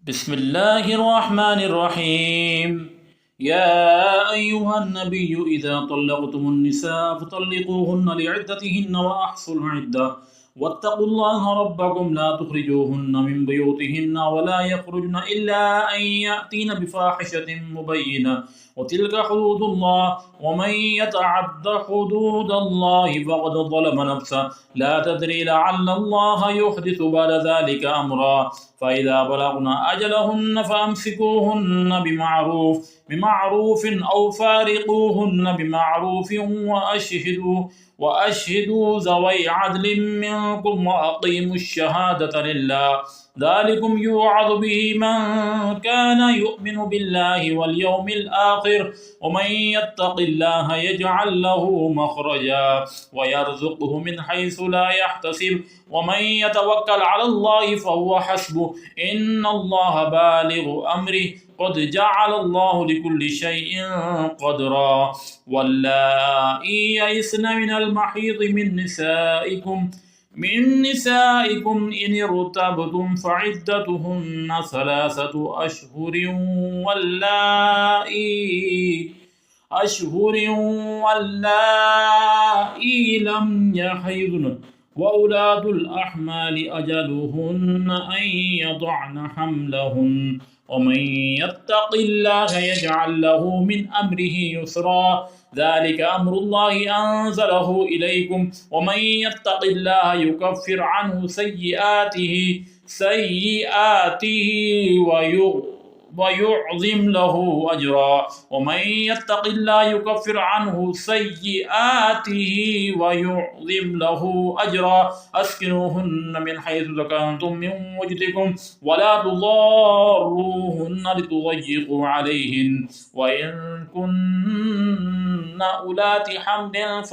بسم الله الرحمن الرحيم. يا أيها النبي إذا طلقتم النساء فطلقوهن لعدتهن وأحصوا العدة واتقوا الله ربكم لا تخرجوهن من بيوتهن ولا يخرجن إلا أن يأتين بفاحشة مبينة وتلك حدود الله ومن يتعد حدود الله فقد ظلم نفسه لا تدري لعل الله يحدث بعد ذلك أمرا فإذا بلغن أجلهن فأمسكوهن بمعروف أو فارقوهن بمعروف وأشهدوا ذوي عدل منكم وأقيموا الشهادة لله ذلكم يوعظ به من كان يؤمن بالله واليوم الآخر ومن يتق الله يجعل له مخرجا ويرزقه من حيث لا يحتسب ومن يتوكل على الله فهو حسبه إن الله بالغ أمره قد جعل الله لكل شيء قدرا واللائي يئسن من المحيض من نسائكم إن ارتبتم فعدتهن 3 واللائي لم يحضن وأولاد الأحمال أجلهن أن يضعن حملهن ومن يتق الله يجعل له من أمره يسرا ذلك أمر الله أنزله إليكم ومن يتق الله يكفر عنه سيئاته ويعظم له أجرا ومن يتق الله يكفر عنه سيئاته ويعظم له أجرا أسكنوهن من حيث سكنتم من وجدكم ولا تضاروهن لتضيقوا عليهن وإن كن أولات حمل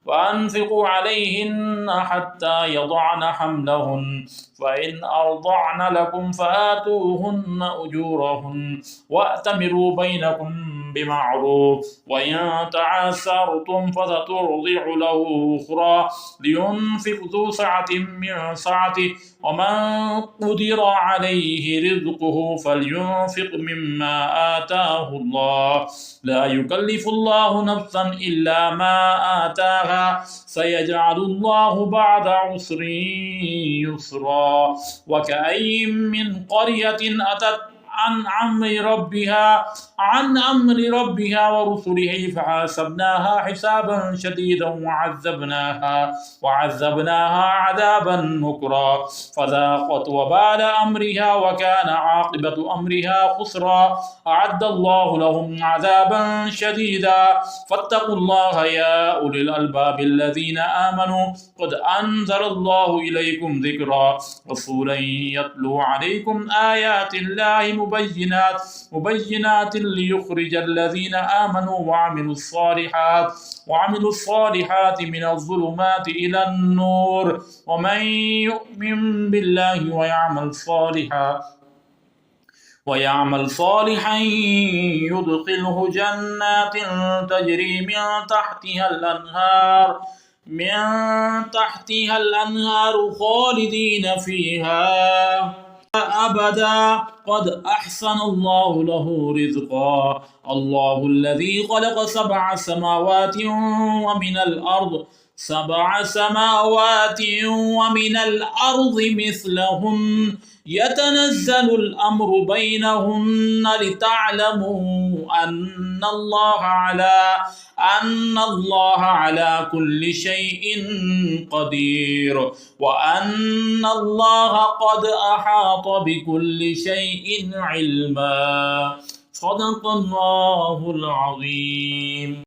فأنفقوا عليهن حتى يضعن حملهن فإن أرضعن لكم فآتوهن أجورهن وأتمروا بينكم بمعروف وإن تعاسرتم فسترضع له أخرى لينفق ذو سعة من سعته ومن قدر عليه رزقه فلينفق مما آتاه الله لا يكلف الله نفسا إلا ما آتاها سيجعل الله بعد عسر يسرا وكأي من قرية أتت عن أمر ربها ورسله فحاسبناها حسابا شديدا وعذبناها عذابا نكرا فذاقت وبال أمرها وكان عاقبة أمرها خسرا أعد الله لهم عذابا شديدا فاتقوا الله يا أولي الألباب الذين آمنوا قد أنزل الله إليكم ذكرا رسولا يتلو عليكم آيات الله مبينات ليخرج الذين آمنوا وعملوا الصالحات من الظلمات إلى النور ومن يؤمن بالله ويعمل صالحا يدخله جنات تجري من تحتها الأنهار خالدين فيها أبدا قد أحسن الله له رزقا الله الذي خلق 7 سماوات ومن الأرض مثلهن يتنزل الأمر بينهن لتعلموا أن الله على كل شيء قدير وأن الله قد أحاط بكل شيء علما صدق الله العظيم.